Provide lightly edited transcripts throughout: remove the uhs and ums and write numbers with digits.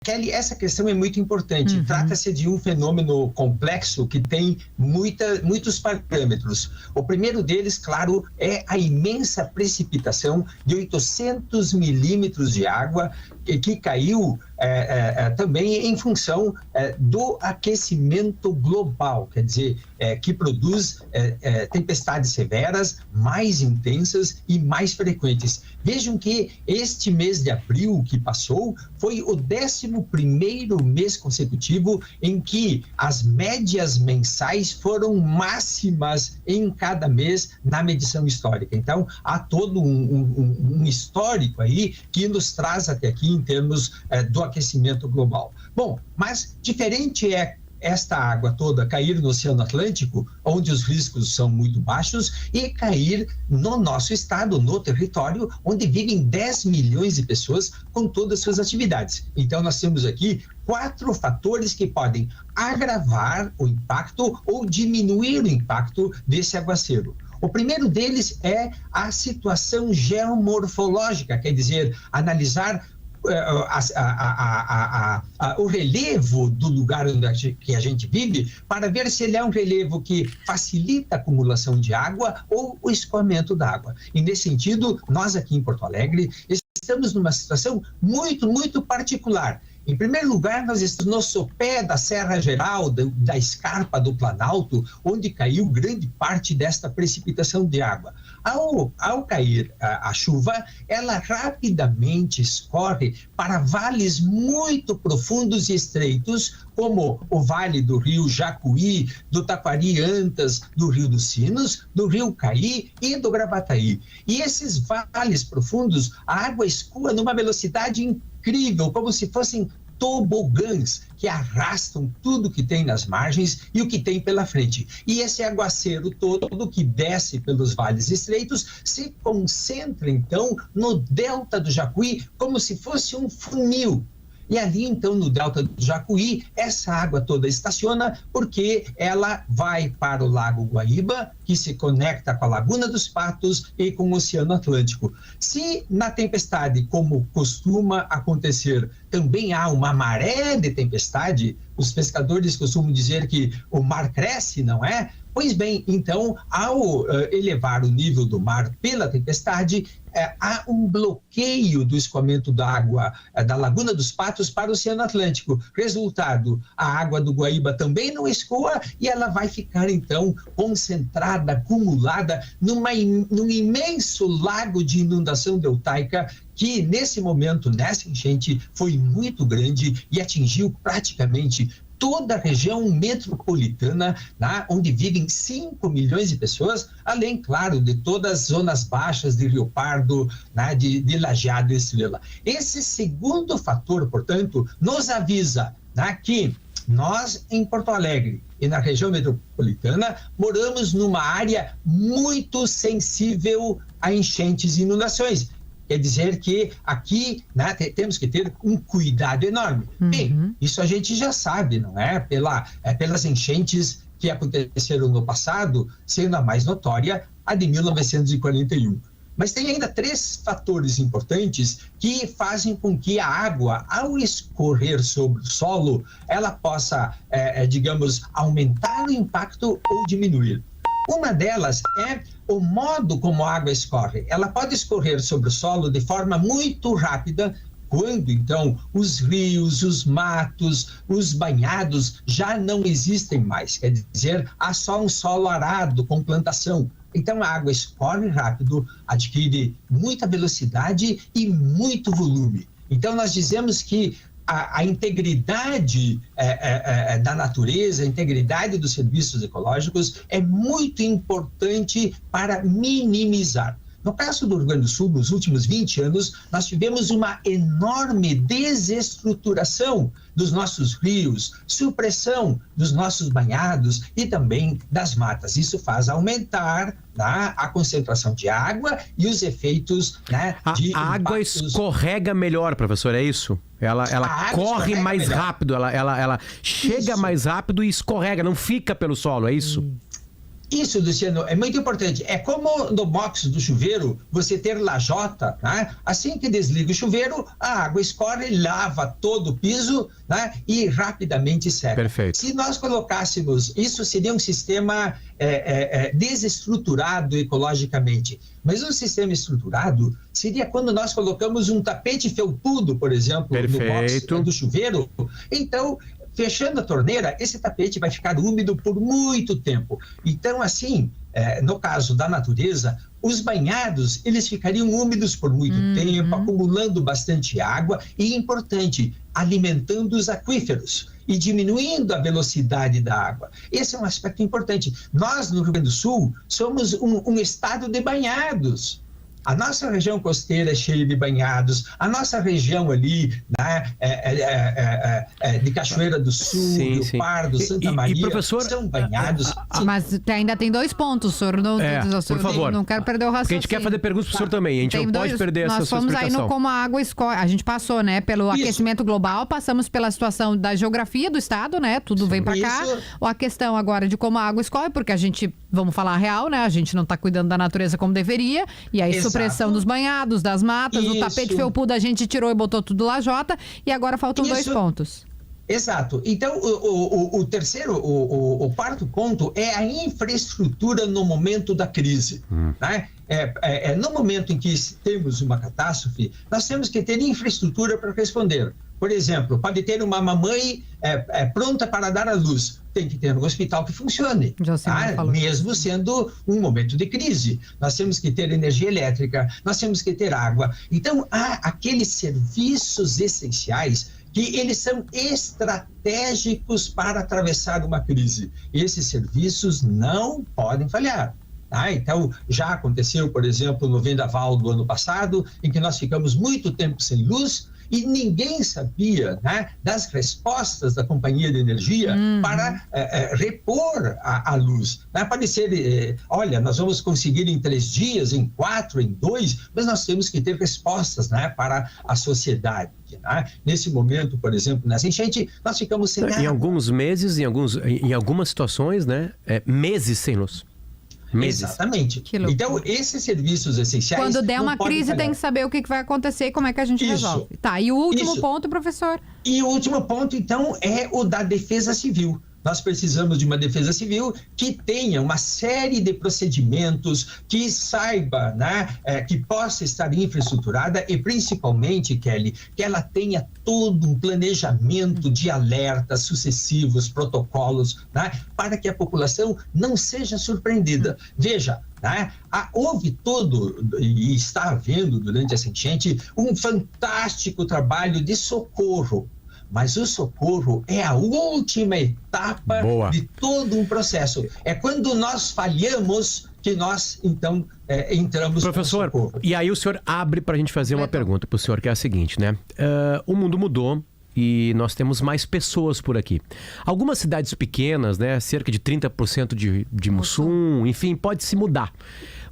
Kelly, essa questão é muito importante. Trata-se de um fenômeno complexo que tem muitos parâmetros. O primeiro deles, claro, é a imensa precipitação de 800 milímetros de água que caiu também em função do aquecimento global, quer dizer, que produz tempestades severas, mais intensas e mais frequentes. Vejam que este mês de abril que passou foi o 11º mês consecutivo em que as médias mensais foram máximas em cada mês na medição histórica. Então, há todo um histórico aí que nos traz até aqui em termos do aquecimento global. Bom, mas diferente é esta água toda cair no Oceano Atlântico, onde os riscos são muito baixos, e cair no nosso estado, no território, onde vivem 10 milhões de pessoas com todas as suas atividades. Então, nós temos aqui 4 fatores que podem agravar o impacto ou diminuir o impacto desse aguaceiro. O primeiro deles é a situação geomorfológica, quer dizer, analisar o relevo do lugar que a gente vive, para ver se ele é um relevo que facilita a acumulação de água ou o escoamento da água. E nesse sentido, nós aqui em Porto Alegre estamos numa situação muito particular. Em primeiro lugar, nós estamos no sopé da Serra Geral, da escarpa do Planalto, onde caiu grande parte desta precipitação de água. Ao cair a chuva, ela rapidamente escorre para vales muito profundos e estreitos, como o vale do rio Jacuí, do Taquari-Antas, do rio dos Sinos, do rio Caí e do Gravataí. E esses vales profundos, a água escoa numa velocidade incrível, como se fossem tobogãs que arrastam tudo que tem nas margens e o que tem pela frente. E esse aguaceiro todo que desce pelos vales estreitos se concentra, então, no delta do Jacuí, como se fosse um funil. E ali, então, no delta do Jacuí, essa água toda estaciona porque ela vai para o Lago Guaíba, que se conecta com a Laguna dos Patos e com o Oceano Atlântico. Se na tempestade, como costuma acontecer, também há uma maré de tempestade, os pescadores costumam dizer que o mar cresce, não é? Pois bem, então, ao elevar o nível do mar pela tempestade, há um bloqueio do escoamento da água da Laguna dos Patos para o Oceano Atlântico. Resultado, a água do Guaíba também não escoa e ela vai ficar, então, concentrada, acumulada num imenso lago de inundação deltaica que, nesse momento, nessa enchente, foi muito grande e atingiu praticamente toda a região metropolitana, onde vivem 5 milhões de pessoas, além, claro, de todas as zonas baixas de Rio Pardo, de Lajeado e Estrela. Esse segundo fator, portanto, nos avisa que nós, em Porto Alegre e na região metropolitana, moramos numa área muito sensível a enchentes e inundações. Quer dizer que aqui temos que ter um cuidado enorme. Bem, isso a gente já sabe, não é? Pelas enchentes que aconteceram no passado, sendo a mais notória a de 1941. Mas tem ainda 3 fatores importantes que fazem com que a água, ao escorrer sobre o solo, ela possa, digamos, aumentar o impacto ou diminuir. Uma delas é o modo como a água escorre. Ela pode escorrer sobre o solo de forma muito rápida, quando então os rios, os matos, os banhados já não existem mais. Quer dizer, há só um solo arado com plantação. Então a água escorre rápido, adquire muita velocidade e muito volume. Então nós dizemos que a integridade da natureza, a integridade dos serviços ecológicos é muito importante para minimizar. No caso do Rio Grande do Sul, nos últimos 20 anos, nós tivemos uma enorme desestruturação dos nossos rios, supressão dos nossos banhados e também das matas. Isso faz aumentar a concentração de água e os efeitos de A água escorrega melhor, professor, é isso? Ela corre mais rápido, ela chega mais rápido e escorrega, não fica pelo solo, é isso? Isso, Luciano, é muito importante. É como no box do chuveiro, você ter lajota, né? Assim que desliga o chuveiro, a água escorre, lava todo o piso, né? E rapidamente seca. Perfeito. Se nós colocássemos, isso seria um sistema desestruturado ecologicamente. Mas um sistema estruturado seria quando nós colocamos um tapete felpudo, por exemplo, Perfeito. no box do chuveiro. Então, fechando a torneira, esse tapete vai ficar úmido por muito tempo. Então, assim, no caso da natureza, os banhados, eles ficariam úmidos por muito tempo, acumulando bastante água e, importante, alimentando os aquíferos e diminuindo a velocidade da água. Esse é um aspecto importante. Nós, no Rio Grande do Sul, somos um estado de banhados. A nossa região costeira é cheia de banhados, a nossa região ali, né, de Cachoeira do Sul, Rio Pardo, Santa Maria, professor, são banhados. Mas ainda tem 2 pontos, senhor. Por favor. Não quero perder o raciocínio. Porque a gente quer fazer perguntas pro senhor também, a gente não pode perder essa sua explicação. Nós fomos aí no como a água escorre, a gente passou, né, pelo aquecimento global, passamos pela situação da geografia do estado, né, tudo vem para cá. A questão agora de como a água escorre, porque a gente, vamos falar a real, né, a gente não tá cuidando da natureza como deveria, e aí supressão dos banhados, das matas, o tapete felpudo a gente tirou e botou tudo lajota, e agora faltam 2 pontos. Exato. Então, o quarto ponto é a infraestrutura no momento da crise. Né? No momento em que temos uma catástrofe, nós temos que ter infraestrutura para responder. Por exemplo, pode ter uma mamãe pronta para dar à luz. Tem que ter um hospital que funcione, tá? Mesmo sendo um momento de crise. Nós temos que ter energia elétrica, nós temos que ter água. Então, há aqueles serviços essenciais que eles são estratégicos para atravessar uma crise. Esses serviços não podem falhar. Então, já aconteceu, por exemplo, no vendaval do ano passado, em que nós ficamos muito tempo sem luz, e ninguém sabia, né, das respostas da companhia de energia para repor a luz. Pode ser, olha, nós vamos conseguir em 3 dias, em 4, em 2, mas nós temos que ter respostas, né, para a sociedade. Né? Nesse momento, por exemplo, nessa enchente, nós ficamos sem água. Em alguns meses, em algumas situações, né, meses sem luz. Meses. Exatamente. Então, esses serviços essenciais... Quando der uma crise, tem que saber o que vai acontecer e como é que a gente resolve. Tá, e o último ponto, professor? E o último ponto, então, é o da defesa civil. Nós precisamos de uma defesa civil que tenha uma série de procedimentos, que saiba, né, que possa estar infraestruturada e, principalmente, Kelly, que ela tenha todo um planejamento de alertas sucessivos, protocolos, né, para que a população não seja surpreendida. Veja, né, houve todo, e está havendo durante essa enchente, um fantástico trabalho de socorro. Mas o socorro é a última etapa de todo um processo. É quando nós falhamos que nós, então, entramos no socorro. Professor, e aí o senhor abre para a gente fazer uma pergunta para o senhor, que é a seguinte, né? O mundo mudou e nós temos mais pessoas por aqui. Algumas cidades pequenas, né, cerca de 30% de Mussum, enfim, pode se mudar.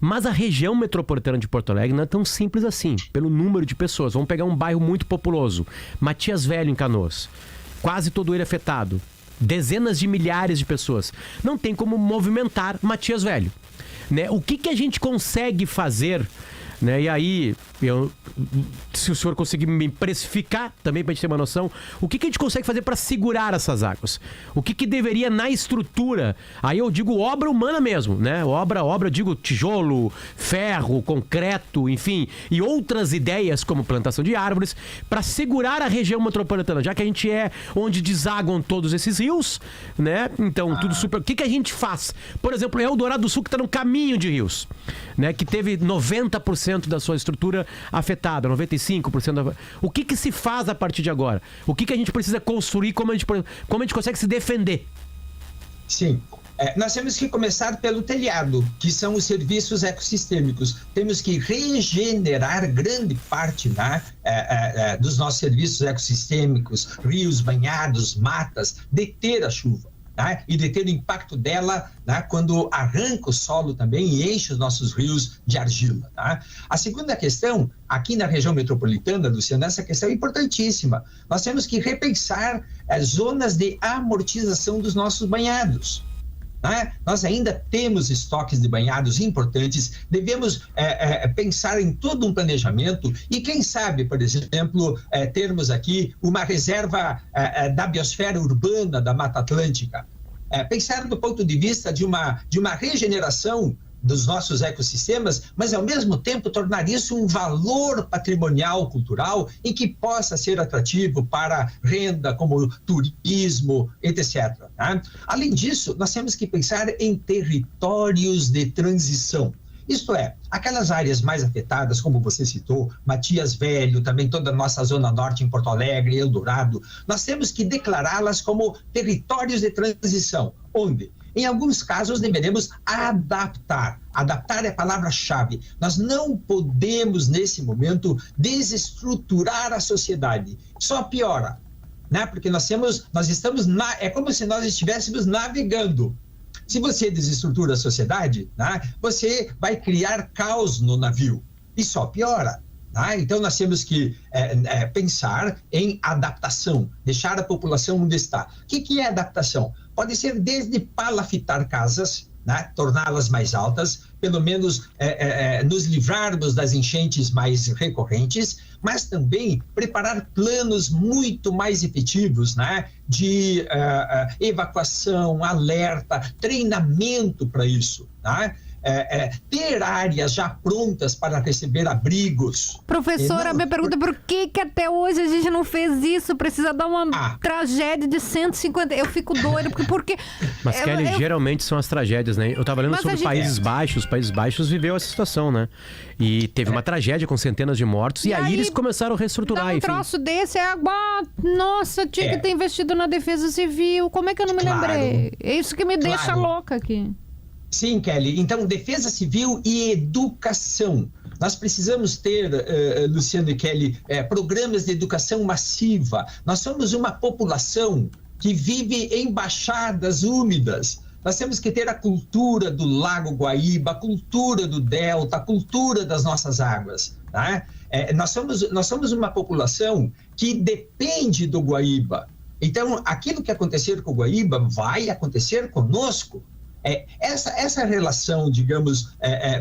Mas a região metropolitana de Porto Alegre não é tão simples assim, pelo número de pessoas. Vamos pegar um bairro muito populoso, Matias Velho, em Canoas. Quase todo ele afetado. Dezenas de milhares de pessoas. Não tem como movimentar Matias Velho. Né? O que a gente consegue fazer, né? E aí, se o senhor conseguir me precificar também para a gente ter uma noção, o que a gente consegue fazer para segurar essas águas? O que deveria na estrutura? Aí eu digo obra humana mesmo, né? Obra, eu digo tijolo, ferro, concreto, enfim, e outras ideias como plantação de árvores para segurar a região metropolitana, já que a gente é onde desaguam todos esses rios, né? Então, tudo super... O que a gente faz? Por exemplo, Eldorado do Sul, que está no caminho de rios, né? Que teve 90% da sua estrutura afetada, 95%. O que se faz a partir de agora? O que a gente precisa construir, como a gente consegue se defender? Sim. Nós temos que começar pelo telhado, que são os serviços ecossistêmicos. Temos que regenerar grande parte, né, dos nossos serviços ecossistêmicos, rios, banhados, matas, deter a chuva. Tá? E deter o impacto dela, né, quando arranca o solo também e enche os nossos rios de argila. Tá? A segunda questão, aqui na região metropolitana, Luciano, essa questão é importantíssima. Nós temos que repensar as zonas de amortização dos nossos banhados. né? Nós ainda temos estoques de banhados importantes, devemos pensar em todo um planejamento e, quem sabe, por exemplo, termos aqui uma reserva da biosfera urbana da Mata Atlântica. Pensar do ponto de vista de uma regeneração dos nossos ecossistemas, mas ao mesmo tempo tornar isso um valor patrimonial cultural em que possa ser atrativo para renda, como turismo, etc. Tá? Além disso, nós temos que pensar em territórios de transição. Isto é, aquelas áreas mais afetadas, como você citou, Matias Velho, também toda a nossa zona norte em Porto Alegre, Eldorado, nós temos que declará-las como territórios de transição, onde, em alguns casos, deveremos adaptar. Adaptar é a palavra-chave. Nós não podemos, nesse momento, desestruturar a sociedade. Só piora, né? Porque é como se nós estivéssemos navegando. Se você desestrutura a sociedade, né, você vai criar caos no navio. E só piora. Então, nós temos que pensar em adaptação, deixar a população onde está. O que é adaptação? Pode ser desde palafitar casas, né, torná-las mais altas, pelo menos nos livrarmos das enchentes mais recorrentes, mas também preparar planos muito mais efetivos, né, de evacuação, alerta, treinamento para isso, né? Ter áreas já prontas para receber abrigos. Professora, minha pergunta é por que até hoje a gente não fez isso? Precisa dar uma tragédia de 150... Eu fico doida, porque... Mas, Kelly, geralmente são as tragédias, né? Eu estava lendo sobre Países Baixos. Os Países Baixos viveu essa situação, né? E teve uma tragédia com centenas de mortos, e aí eles começaram a reestruturar. Um troço desse nossa, tinha que ter investido na defesa civil. Como é que eu não me lembrei? É isso que me deixa louca aqui. Sim, Kelly. Então, defesa civil e educação. Nós precisamos ter, Luciano e Kelly, programas de educação massiva. Nós somos uma população que vive em baixadas úmidas. Nós temos que ter a cultura do Lago Guaíba, a cultura do Delta, a cultura das nossas águas. Tá? Nós somos uma população que depende do Guaíba. Então, aquilo que acontecer com o Guaíba vai acontecer conosco. Essa relação, digamos,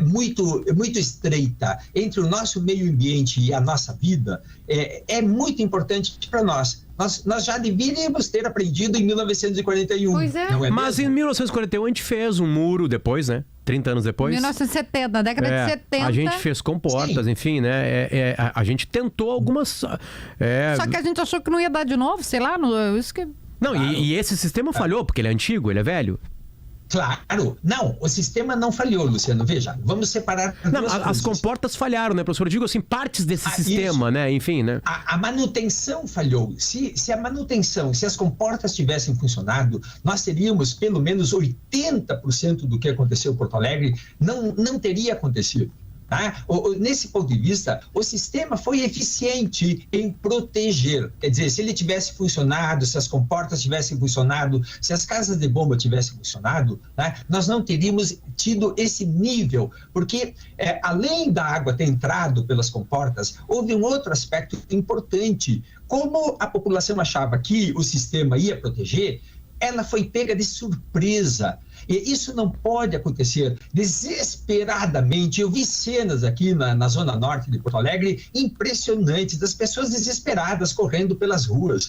muito estreita entre o nosso meio ambiente e a nossa vida é muito importante para nós. Nós já deveríamos ter aprendido em 1941. Pois é. Não é Mas mesmo? Em 1941 a gente fez um muro depois, né? 30 anos depois. 1970, na década de 70. A gente fez comportas, enfim, né? A gente tentou algumas... Só que a gente achou que não ia dar de novo, sei lá. Isso que... Não, claro. E esse sistema falhou, porque ele é antigo, ele é velho. Claro. Não, o sistema não falhou, Luciano. Veja, vamos separar as comportas falharam, né, professor? Eu digo assim, partes desse sistema, isso, né? Enfim, né? A manutenção falhou. Se as comportas tivessem funcionado, nós teríamos pelo menos 80% do que aconteceu em Porto Alegre não teria acontecido. Tá? Nesse ponto de vista, o sistema foi eficiente em proteger. Quer dizer, se ele tivesse funcionado, se as comportas tivessem funcionado, se as casas de bomba tivessem funcionado, tá? Nós não teríamos tido esse nível, porque além da água ter entrado pelas comportas, houve um outro aspecto importante. Como a população achava que o sistema ia proteger, ela foi pega de surpresa. E isso não pode acontecer desesperadamente. Eu vi cenas aqui na zona norte de Porto Alegre impressionantes, das pessoas desesperadas correndo pelas ruas.